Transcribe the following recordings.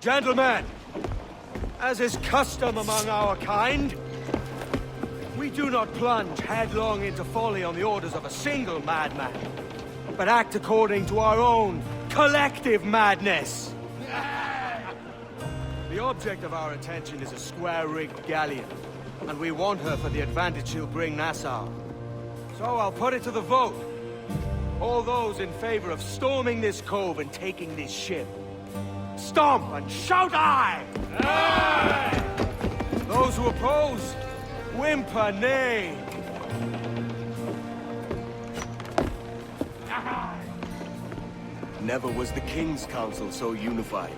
Gentlemen, as is custom among our kind, we do not plunge headlong into folly on the orders of a single madman, but act according to our own collective madness. The object of our attention is a square-rigged galleon, and we want her for the advantage she'll bring Nassau. So I'll put it to the vote. All those in favor of storming this cove and taking this ship, stomp and shout aye! Aye! Those who oppose, whimper nay. Never was the King's Council so unified.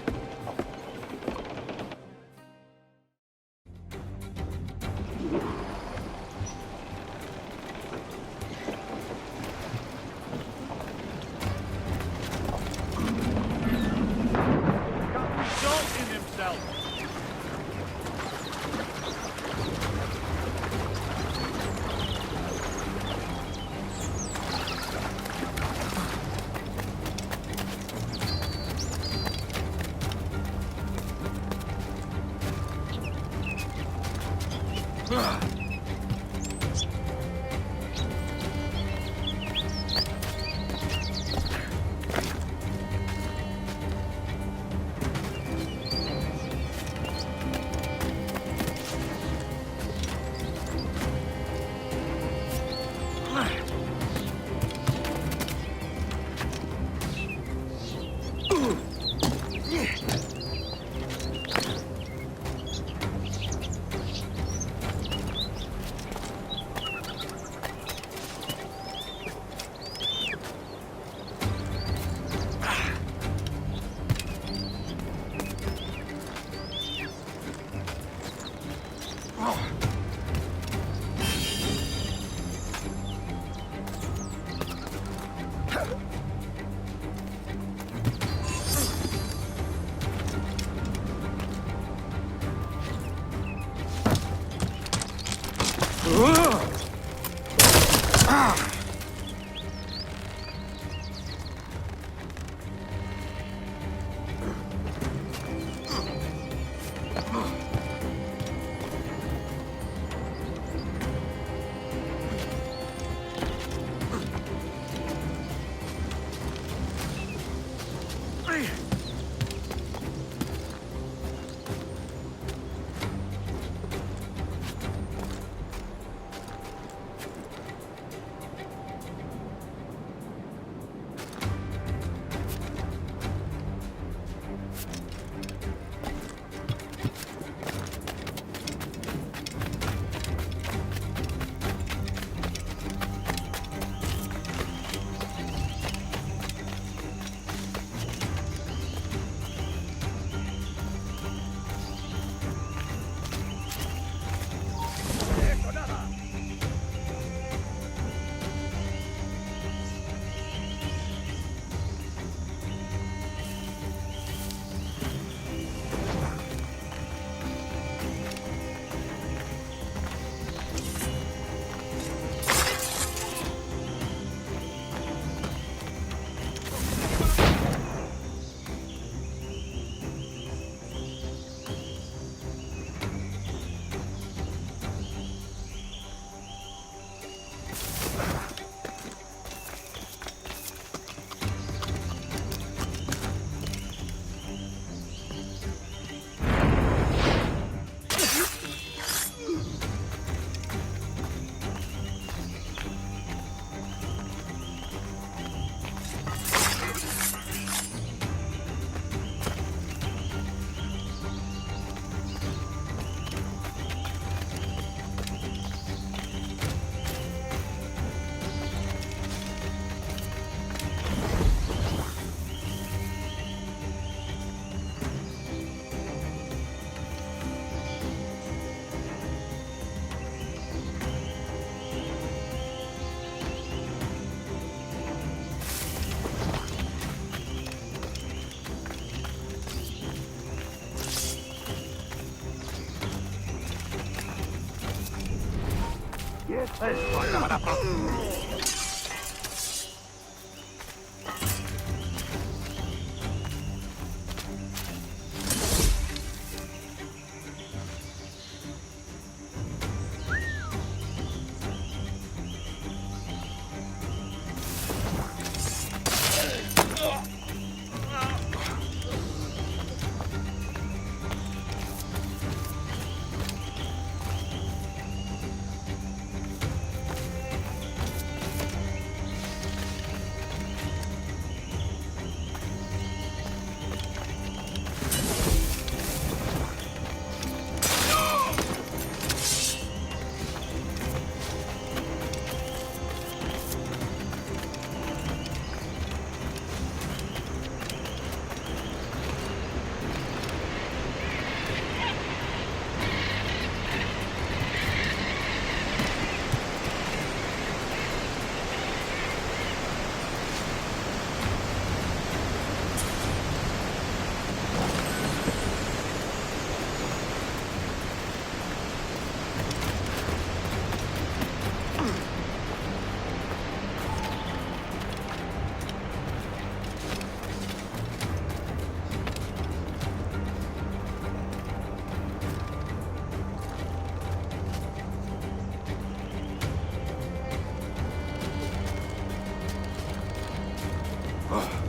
No.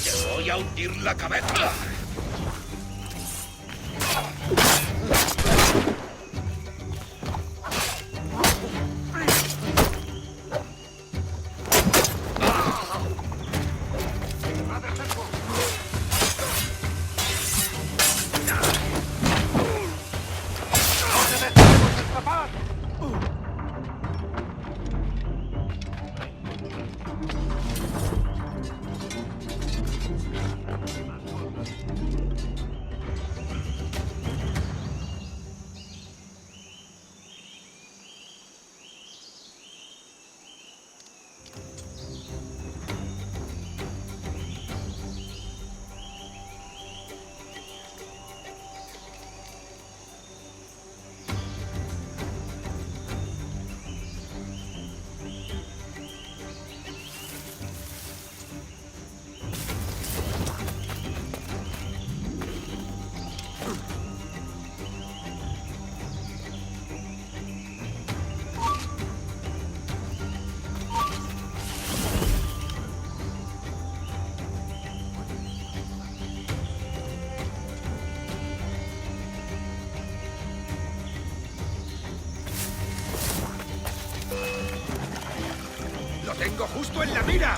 ¡Te voy a hundir la cabeza! ¡Lo tengo justo en la mira!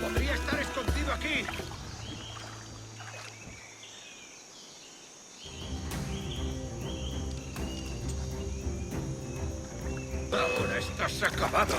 ¡Podría estar escondido aquí! ¡Ahora estás acabado!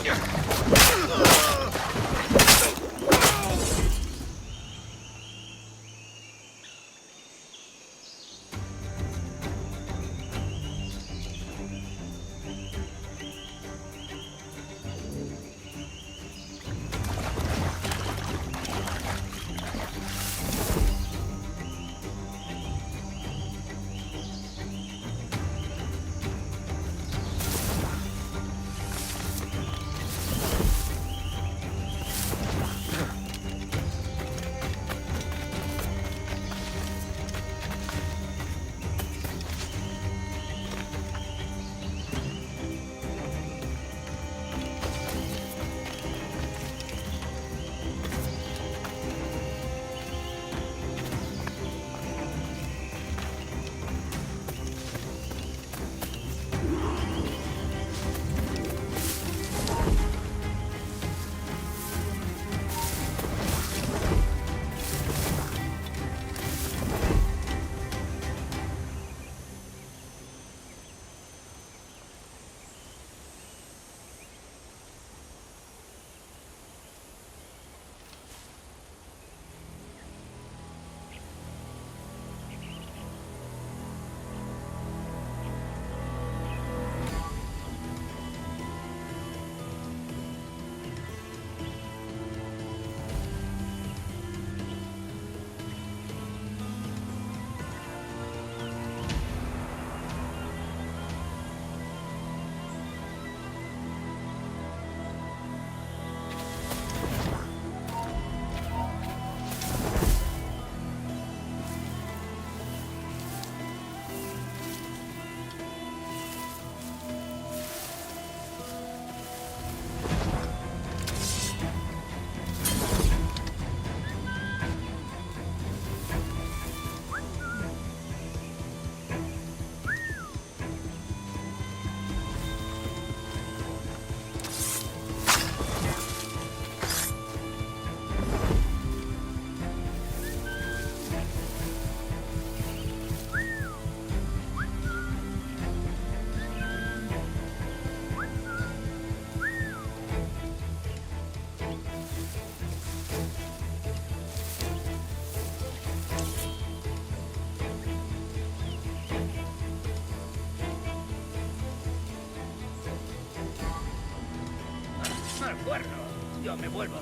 cuerno. Yo me vuelvo.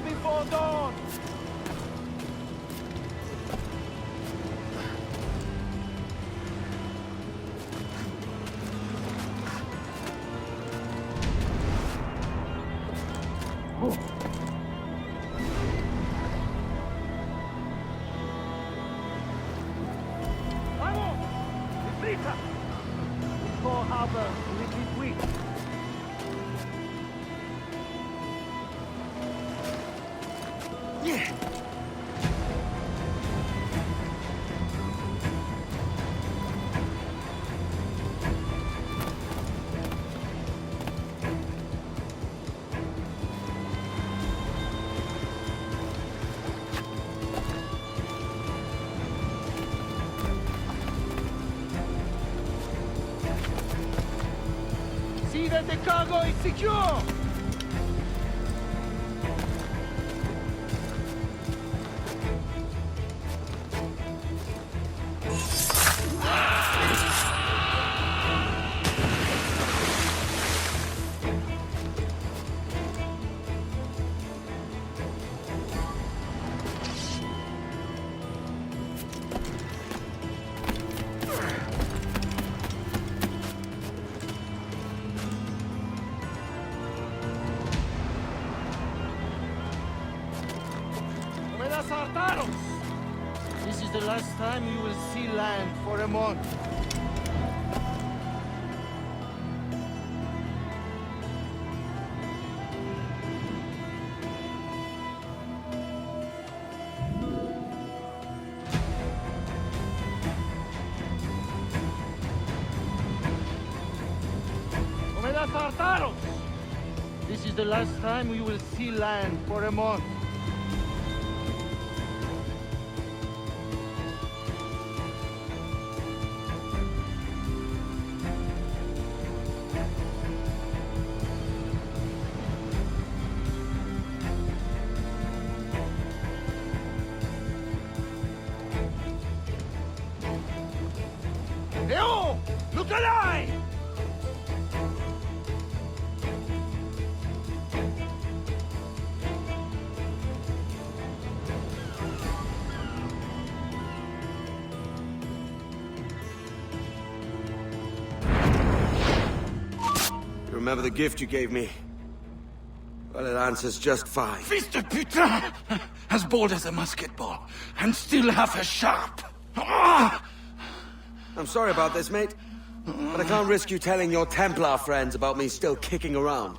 Before dawn! ¡Vamos! ¡Deprisa! Before harbor, liquid wheat. Yeah. See that the cargo is secure! This is the last time you will see land for a month. This is the last time we will see land for a month. Leo! Look alive! Remember the gift you gave me? Well, it answers just fine. Fils de putain! As bold as a musket ball, and still half as sharp. Ah! I'm sorry about this, mate. But I can't risk you telling your Templar friends about me still kicking around.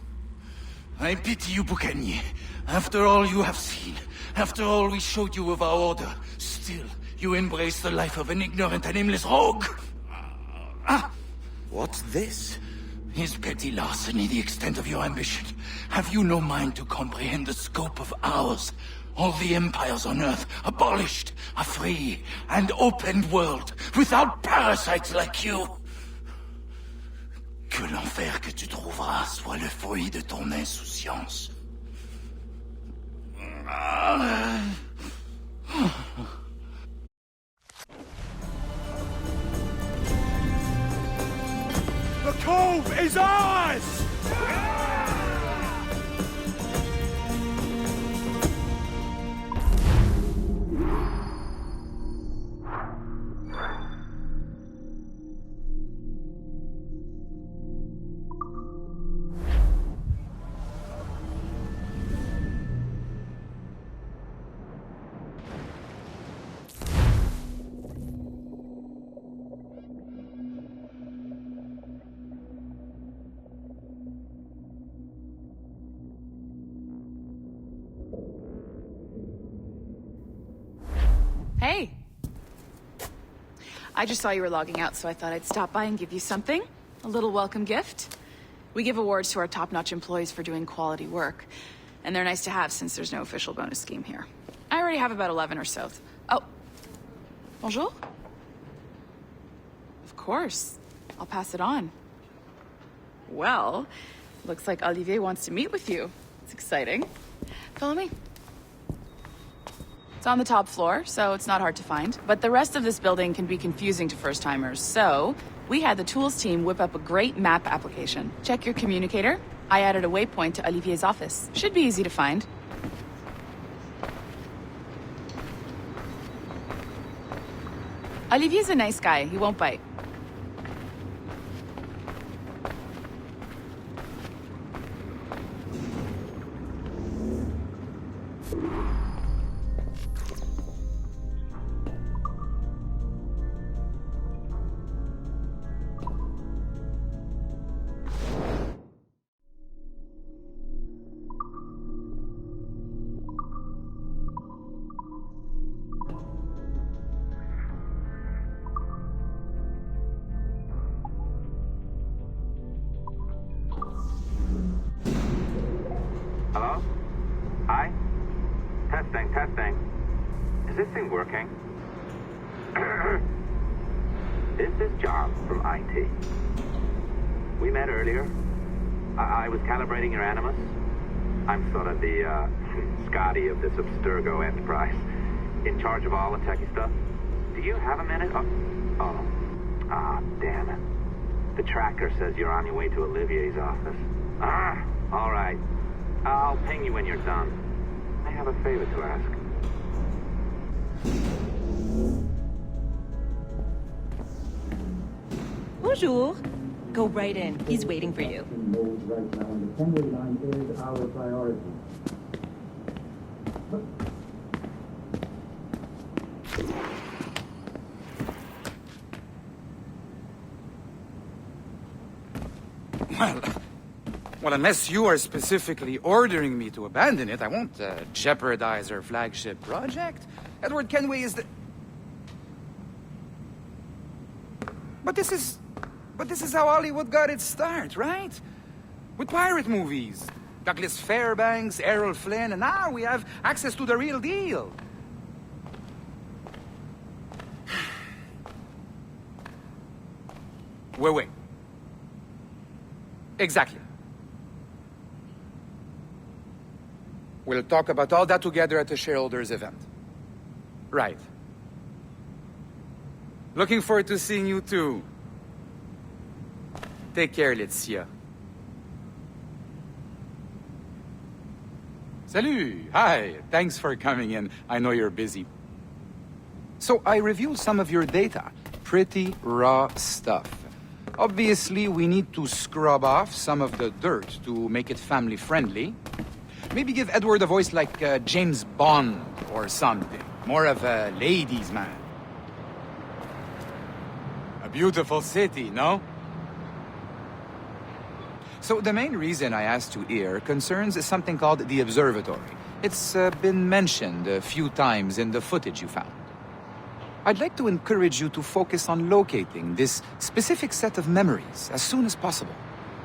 I pity you, Boucanier. After all you have seen, after all we showed you of our order, still you embrace the life of an ignorant and aimless rogue. What's this? Is petty larceny the extent of your ambition? Have you no mind to comprehend the scope of ours? All the empires on Earth abolished, a free and open world, without parasites like you. Que l'enfer que tu trouveras soit le fruit de ton insouciance. The cove is ours! Hey. I just saw you were logging out, so I thought I'd stop by and give you something. A little welcome gift. We give awards to our top-notch employees for doing quality work. And they're nice to have since there's no official bonus scheme here. I already have about 11 or so. Oh. Bonjour? Of course. I'll pass it on. Well, looks like Olivier wants to meet with you. It's exciting. Follow me. It's on the top floor, so it's not hard to find. But the rest of this building can be confusing to first-timers, so we had the tools team whip up a great map application. Check your communicator. I added a waypoint to Olivier's office. Should be easy to find. Olivier's a nice guy. He won't bite. Hello? Hi? Testing. Is this thing working? This is John from IT. We met earlier. I was calibrating your Animus. I'm sort of the, Scotty of this Abstergo enterprise. In charge of all the techie stuff. Do you have a minute? Damn it. The tracker says you're on your way to Olivier's office. All right. I'll ping you when you're done. I have a favor to ask. Bonjour. Go right in. He's waiting for you. Right now, and the assembly line is our priority. Well, unless you are specifically ordering me to abandon it, I won't jeopardize our flagship project. Edward Kenway is the... But this is how Hollywood got its start, right? With pirate movies. Douglas Fairbanks, Errol Flynn, and now we have access to the real deal. Wait. Exactly. We'll talk about all that together at the shareholders event. Right. Looking forward to seeing you too. Take care, Laetitia. Salut! Hi! Thanks for coming in. I know you're busy. So I reviewed some of your data. Pretty raw stuff. Obviously, we need to scrub off some of the dirt to make it family-friendly. Maybe give Edward a voice like James Bond or something. More of a ladies' man. A beautiful city, no? So the main reason I asked you here concerns something called the observatory. It's been mentioned a few times in the footage you found. I'd like to encourage you to focus on locating this specific set of memories as soon as possible.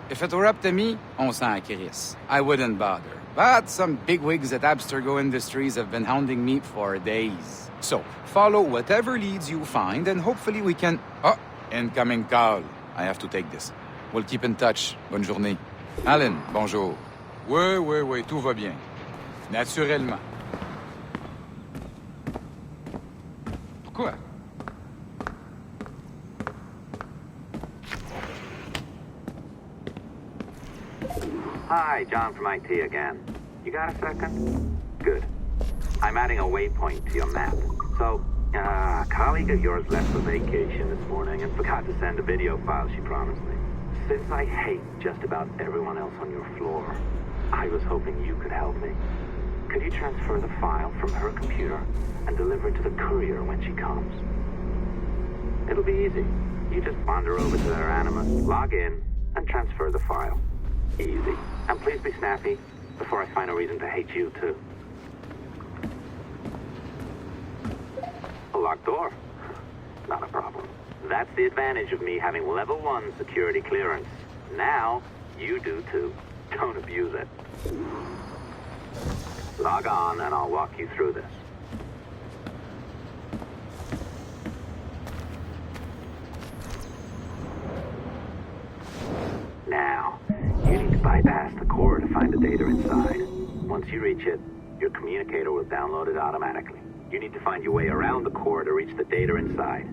If it were up to me, on s'en crisse. I wouldn't bother. But some bigwigs at Abstergo Industries have been hounding me for days. So, follow whatever leads you find and hopefully we can... Oh, incoming call. I have to take this. We'll keep in touch. Bonne journée. Alan, bonjour. Oui, tout va bien. Naturellement. Pourquoi? Hi, John from IT again. You got a second? Good. I'm adding a waypoint to your map. So, a colleague of yours left for vacation this morning and forgot to send a video file she promised me. Since I hate just about everyone else on your floor, I was hoping you could help me. Could you transfer the file from her computer and deliver it to the courier when she comes? It'll be easy. You just wander over to their Animus, log in, and transfer the file. Easy. And please be snappy before I find a reason to hate you, too. A locked door? Not a problem. That's the advantage of me having level 1 security clearance. Now, you do, too. Don't abuse it. Log on, and I'll walk you through this. Now, you need to bypass the core to find the data inside. Once you reach it, your communicator will download it automatically. You need to find your way around the core to reach the data inside.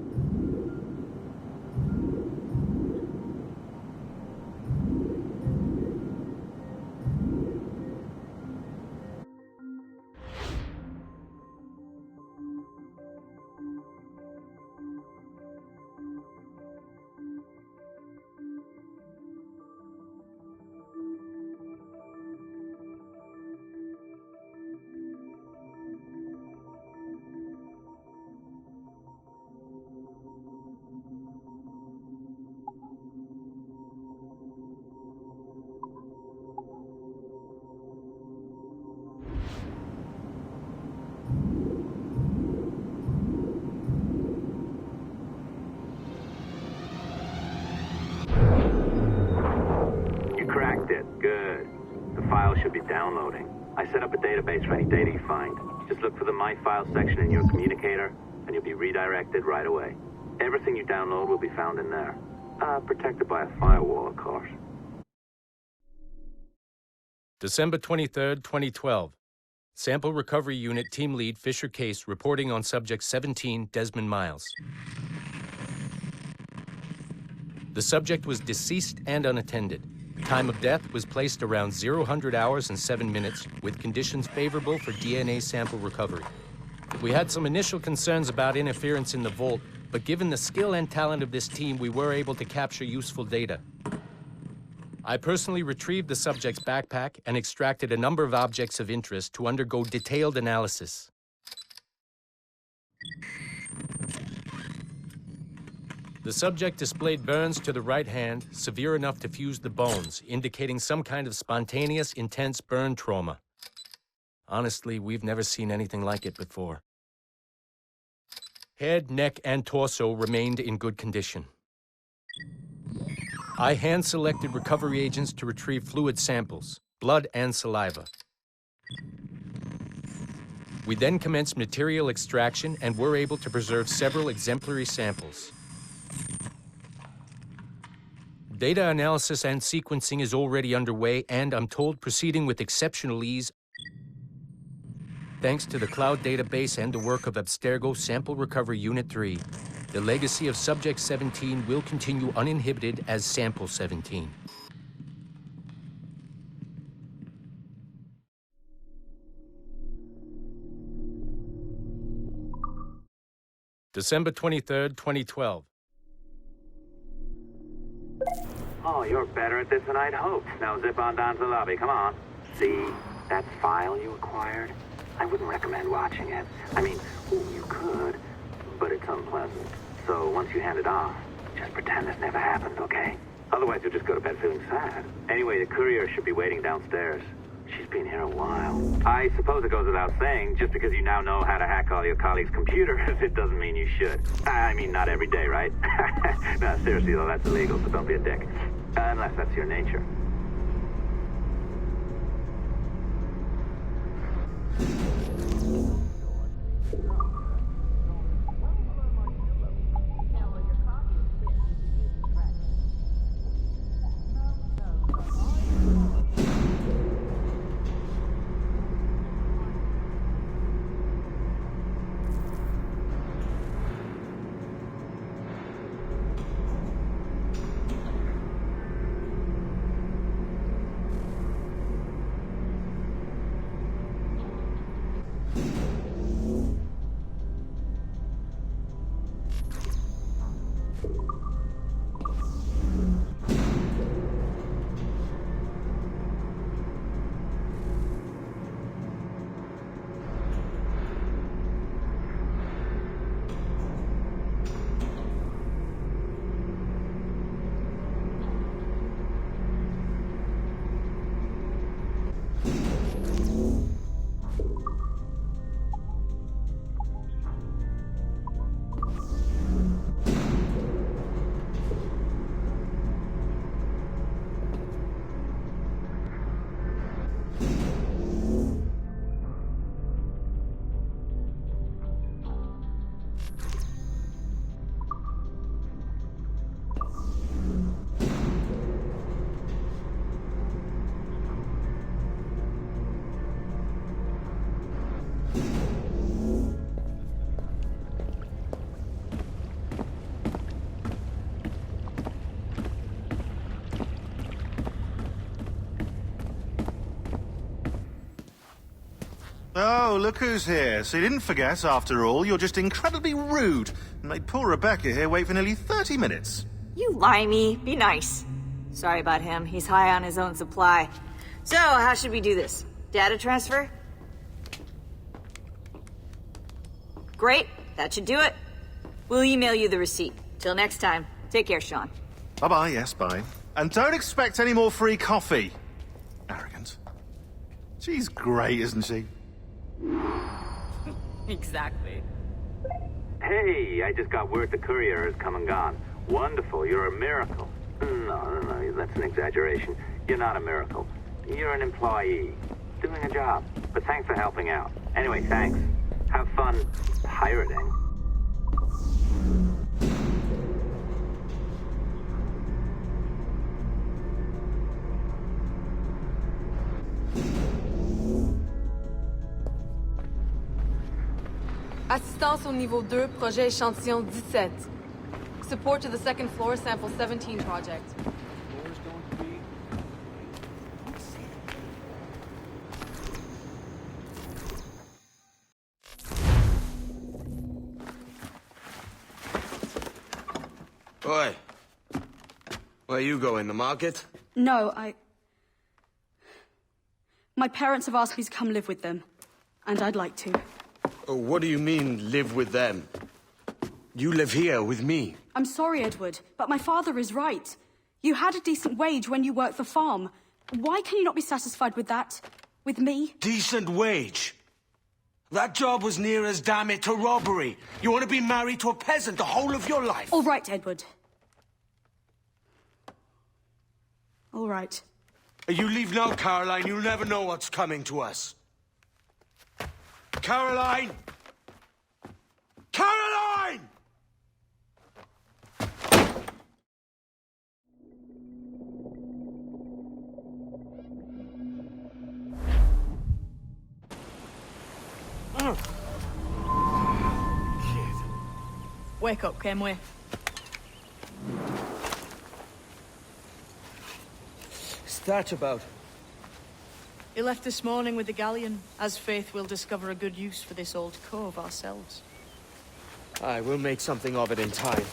Good. The file should be downloading. I set up a database for any data you find. Just look for the My Files section in your communicator, and you'll be redirected right away. Everything you download will be found in there. Protected by a firewall, of course. December 23rd, 2012. Sample Recovery Unit Team Lead Fisher Case reporting on Subject 17, Desmond Miles. The subject was deceased and unattended. Time of death was placed around 00 hours and 7 minutes, with conditions favorable for DNA sample recovery. We had some initial concerns about interference in the vault, but given the skill and talent of this team, we were able to capture useful data. I personally retrieved the subject's backpack and extracted a number of objects of interest to undergo detailed analysis. The subject displayed burns to the right hand, severe enough to fuse the bones, indicating some kind of spontaneous, intense burn trauma. Honestly, we've never seen anything like it before. Head, neck, and torso remained in good condition. I hand-selected recovery agents to retrieve fluid samples, blood and saliva. We then commenced material extraction and were able to preserve several exemplary samples. Data analysis and sequencing is already underway, and I'm told proceeding with exceptional ease. Thanks to the cloud database and the work of Abstergo Sample Recovery Unit 3, the legacy of Subject 17 will continue uninhibited as Sample 17. December 23rd, 2012. Oh, you're better at this than I'd hoped. Now zip on down to the lobby, come on. See, that file you acquired? I wouldn't recommend watching it. I mean, you could, but it's unpleasant. So once you hand it off, just pretend this never happened, okay? Otherwise you'll just go to bed feeling sad. Anyway, the courier should be waiting downstairs. She's been here a while. I suppose it goes without saying, just because you now know how to hack all your colleagues' computers, it doesn't mean you should. I mean, not every day, right? No, seriously though, that's illegal, so don't be a dick. Unless that's your nature. Oh, look who's here. So you didn't forget, after all. You're just incredibly rude and made poor Rebecca here wait for nearly 30 minutes. You limey. Be nice. Sorry about him. He's high on his own supply. So, how should we do this? Data transfer? Great. That should do it. We'll email you the receipt. Till next time. Take care, Sean. Bye-bye, yes, bye. And don't expect any more free coffee. Arrogant. She's great, isn't she? Exactly. Hey, I just got word the courier has come and gone. Wonderful, you're a miracle. No, that's an exaggeration. You're not a miracle. You're an employee, doing a job. But thanks for helping out. Anyway, thanks. Have fun pirating. Assistance au niveau 2, projet échantillon 17. Support to the second floor, sample 17 project. Oi. Where you going, the market? No, My parents have asked me to come live with them. And I'd like to. Oh, what do you mean, live with them? You live here with me. I'm sorry, Edward, but my father is right. You had a decent wage when you worked the farm. Why can you not be satisfied with that? With me? Decent wage? That job was near as, damn it, to robbery. You want to be married to a peasant the whole of your life? All right, Edward. All right. You leave now, Caroline. You'll never know what's coming to us. Caroline! Caroline! Wake up, Kenway. What's that about? He left this morning with the galleon. As faith, we'll discover a good use for this old cove ourselves. Aye, we'll make something of it in time.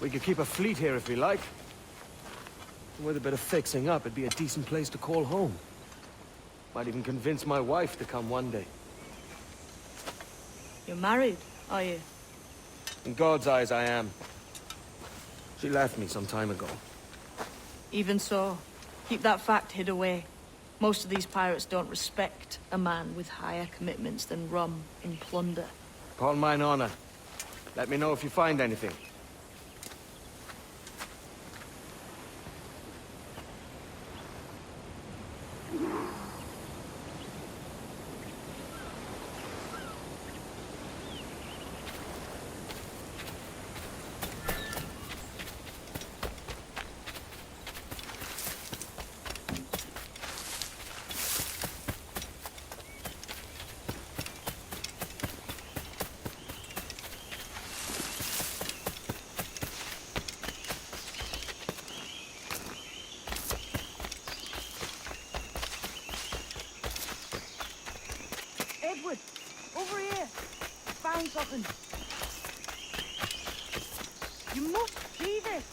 We could keep a fleet here if we like. And with a bit of fixing up, it'd be a decent place to call home. Might even convince my wife to come one day. You're married, are you? In God's eyes, I am. She left me some time ago. Even so, keep that fact hid away. Most of these pirates don't respect a man with higher commitments than rum and plunder. Upon mine honor. Let me know if you find anything. Edward, over here. Found something. You must see this.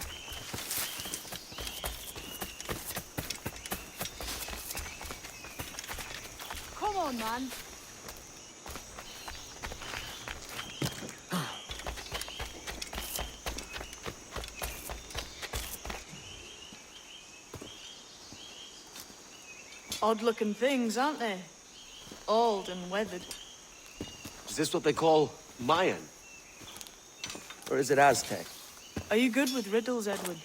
Come on, man. Odd-looking things, aren't they? Old and weathered. Is this what they call Mayan? Or is it Aztec? Are you good with riddles, Edward?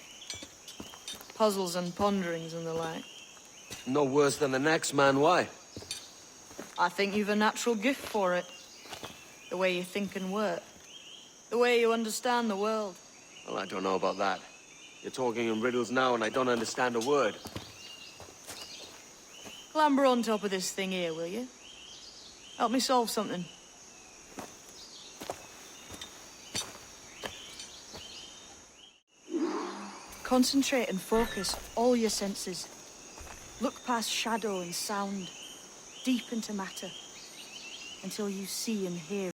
Puzzles and ponderings and the like? No worse than the next man, why? I think you've a natural gift for it. The way you think and work. The way you understand the world. Well, I don't know about that. You're talking in riddles now and I don't understand a word. Clamber on top of this thing here, will you? Help me solve something. Concentrate and focus all your senses. Look past shadow and sound, deep into matter, until you see and hear